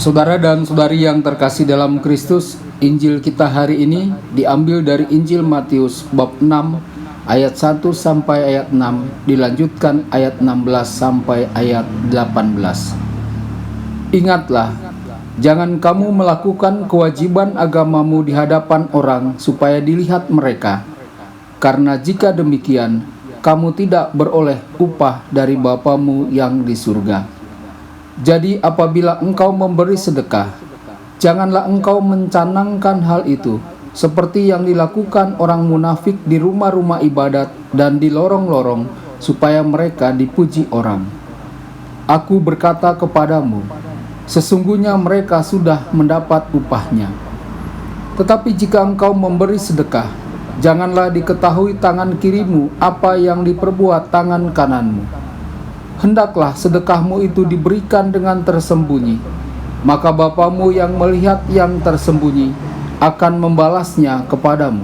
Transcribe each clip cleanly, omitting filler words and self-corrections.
Saudara dan saudari yang terkasih dalam Kristus, Injil kita hari ini diambil dari Injil Matius bab 6 ayat 1 sampai ayat 6, dilanjutkan ayat 16 sampai ayat 18. Ingatlah, jangan kamu melakukan kewajiban agamamu di hadapan orang supaya dilihat mereka, karena jika demikian, kamu tidak beroleh upah dari Bapamu yang di surga. Jadi apabila engkau memberi sedekah, janganlah engkau mencanangkan hal itu, seperti yang dilakukan orang munafik di rumah-rumah ibadat dan di lorong-lorong, supaya mereka dipuji orang. Aku berkata kepadamu, sesungguhnya mereka sudah mendapat upahnya. Tetapi jika engkau memberi sedekah, janganlah diketahui tangan kirimu apa yang diperbuat tangan kananmu. Hendaklah sedekahmu itu diberikan dengan tersembunyi, maka Bapamu yang melihat yang tersembunyi akan membalasnya kepadamu.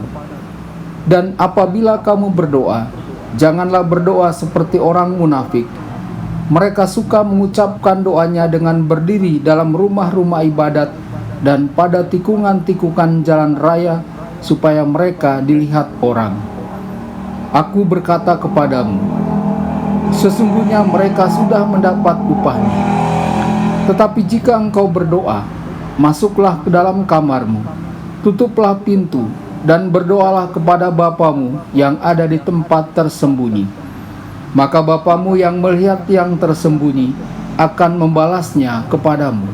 Dan apabila kamu berdoa, janganlah berdoa seperti orang munafik. Mereka suka mengucapkan doanya dengan berdiri dalam rumah-rumah ibadat dan pada tikungan-tikungan jalan raya, supaya mereka dilihat orang. Aku berkata kepadamu, sesungguhnya mereka sudah mendapat upahnya. Tetapi jika engkau berdoa, masuklah ke dalam kamarmu, tutuplah pintu, dan berdoalah kepada Bapamu yang ada di tempat tersembunyi. Maka Bapamu yang melihat yang tersembunyi akan membalasnya kepadamu.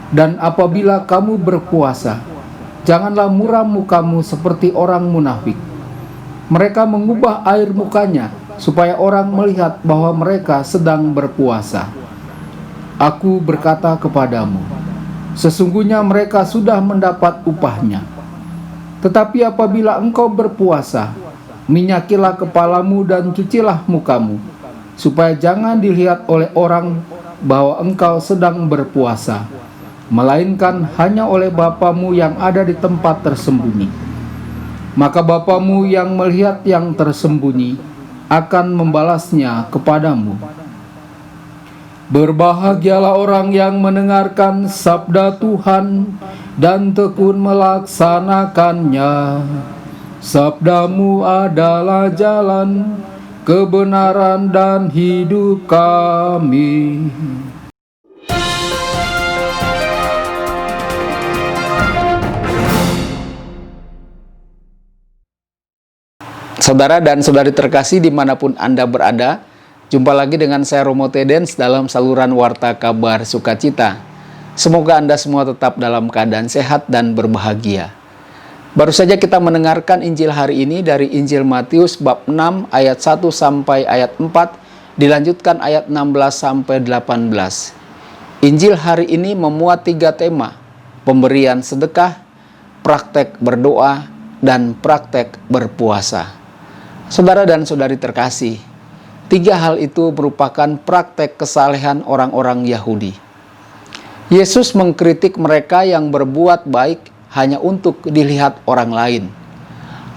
Dan apabila kamu berpuasa, janganlah muram mukamu seperti orang munafik. Mereka mengubah air mukanya supaya orang melihat bahwa mereka sedang berpuasa. Aku berkata kepadamu, sesungguhnya mereka sudah mendapat upahnya. Tetapi apabila engkau berpuasa, minyakilah kepalamu dan cucilah mukamu, supaya jangan dilihat oleh orang bahwa engkau sedang berpuasa, melainkan hanya oleh Bapamu yang ada di tempat tersembunyi. Maka Bapamu yang melihat yang tersembunyi akan membalasnya kepadamu. Berbahagialah orang yang mendengarkan sabda Tuhan dan tekun melaksanakannya. Sabdamu adalah jalan, kebenaran dan hidup kami. Saudara dan saudari terkasih dimanapun Anda berada, jumpa lagi dengan saya Romo Tedens dalam saluran Warta Kabar Sukacita. Semoga Anda semua tetap dalam keadaan sehat dan berbahagia. Baru saja kita mendengarkan Injil hari ini dari Injil Matius bab 6 ayat 1 sampai ayat 4, dilanjutkan ayat 16 sampai 18. Injil hari ini memuat 3 tema: pemberian sedekah, praktek berdoa, dan praktek berpuasa. Saudara dan saudari terkasih, 3 hal itu merupakan praktek kesalehan orang-orang Yahudi. Yesus mengkritik mereka yang berbuat baik hanya untuk dilihat orang lain.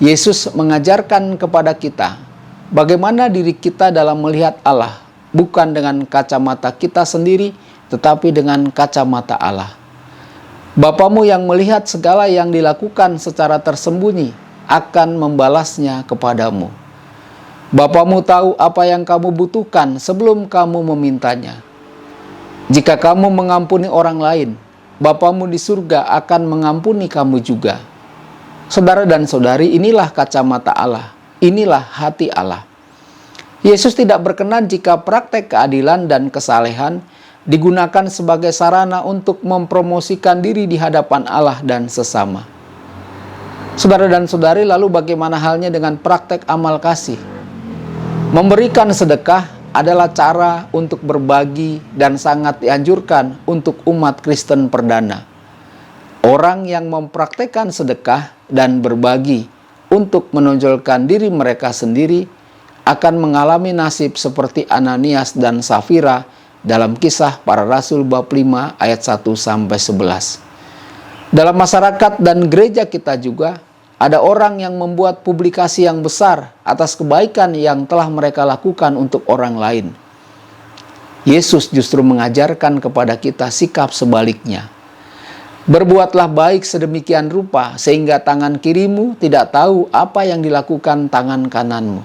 Yesus mengajarkan kepada kita bagaimana diri kita dalam melihat Allah, bukan dengan kacamata kita sendiri, tetapi dengan kacamata Allah. Bapamu yang melihat segala yang dilakukan secara tersembunyi akan membalasnya kepadamu. Bapamu tahu apa yang kamu butuhkan sebelum kamu memintanya. Jika kamu mengampuni orang lain, Bapamu di surga akan mengampuni kamu juga. Saudara dan saudari, inilah kacamata Allah, inilah hati Allah. Yesus tidak berkenan jika praktek keadilan dan kesalehan digunakan sebagai sarana untuk mempromosikan diri di hadapan Allah dan sesama. Saudara dan saudari, lalu bagaimana halnya dengan praktek amal kasih? Memberikan sedekah adalah cara untuk berbagi dan sangat dianjurkan untuk umat Kristen perdana. Orang yang mempraktekkan sedekah dan berbagi untuk menonjolkan diri mereka sendiri akan mengalami nasib seperti Ananias dan Safira dalam Kisah Para Rasul bab 5 ayat 1 sampai 11. Dalam masyarakat dan gereja kita juga ada orang yang membuat publikasi yang besar atas kebaikan yang telah mereka lakukan untuk orang lain. Yesus justru mengajarkan kepada kita sikap sebaliknya. Berbuatlah baik sedemikian rupa sehingga tangan kirimu tidak tahu apa yang dilakukan tangan kananmu.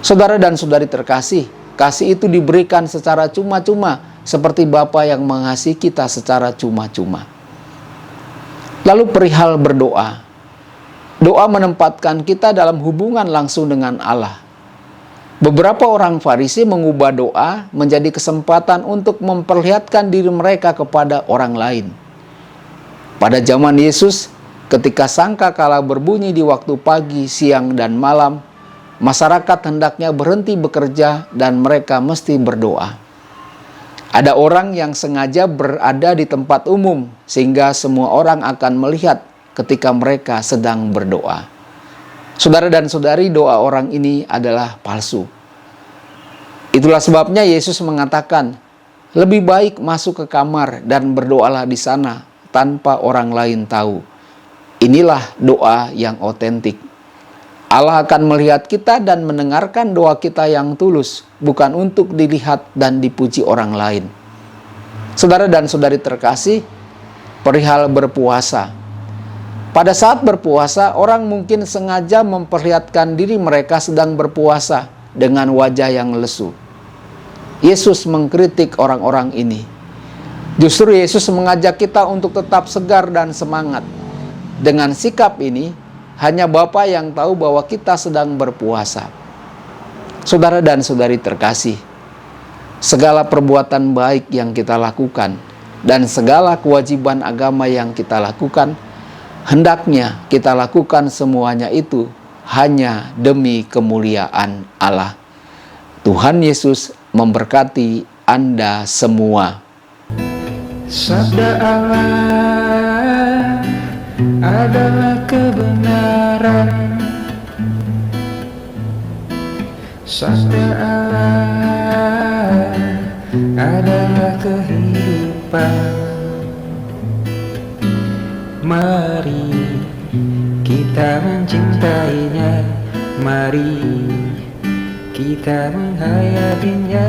Saudara dan saudari terkasih, kasih itu diberikan secara cuma-cuma seperti Bapa yang mengasihi kita secara cuma-cuma. Lalu perihal berdoa. Doa menempatkan kita dalam hubungan langsung dengan Allah. Beberapa orang Farisi mengubah doa menjadi kesempatan untuk memperlihatkan diri mereka kepada orang lain. Pada zaman Yesus, ketika sangkakala berbunyi di waktu pagi, siang, dan malam, masyarakat hendaknya berhenti bekerja dan mereka mesti berdoa. Ada orang yang sengaja berada di tempat umum sehingga semua orang akan melihat ketika mereka sedang berdoa. Saudara dan saudari, doa orang ini adalah palsu. Itulah sebabnya Yesus mengatakan, lebih baik masuk ke kamar dan berdoalah di sana tanpa orang lain tahu. Inilah doa yang otentik. Allah akan melihat kita dan mendengarkan doa kita yang tulus, bukan untuk dilihat dan dipuji orang lain. Saudara dan saudari terkasih, perihal berpuasa. Pada saat berpuasa, orang mungkin sengaja memperlihatkan diri mereka sedang berpuasa dengan wajah yang lesu. Yesus mengkritik orang-orang ini. Justru Yesus mengajak kita untuk tetap segar dan semangat. Dengan sikap ini, hanya Bapa yang tahu bahwa kita sedang berpuasa. Saudara dan saudari terkasih, segala perbuatan baik yang kita lakukan dan segala kewajiban agama yang kita lakukan, hendaknya kita lakukan semuanya itu hanya demi kemuliaan Allah. Tuhan Yesus memberkati Anda semua. Sabda Allah adalah kebenaran. Sabda Allah adalah kehidupan. Mari kita mencintainya, mari kita menghayatinya.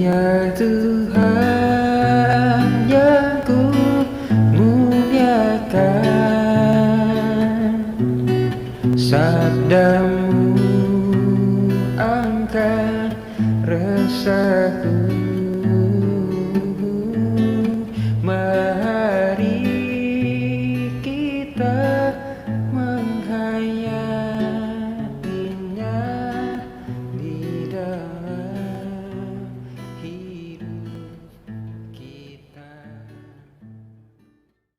Ya Tuhan yang ku muliakan, sabda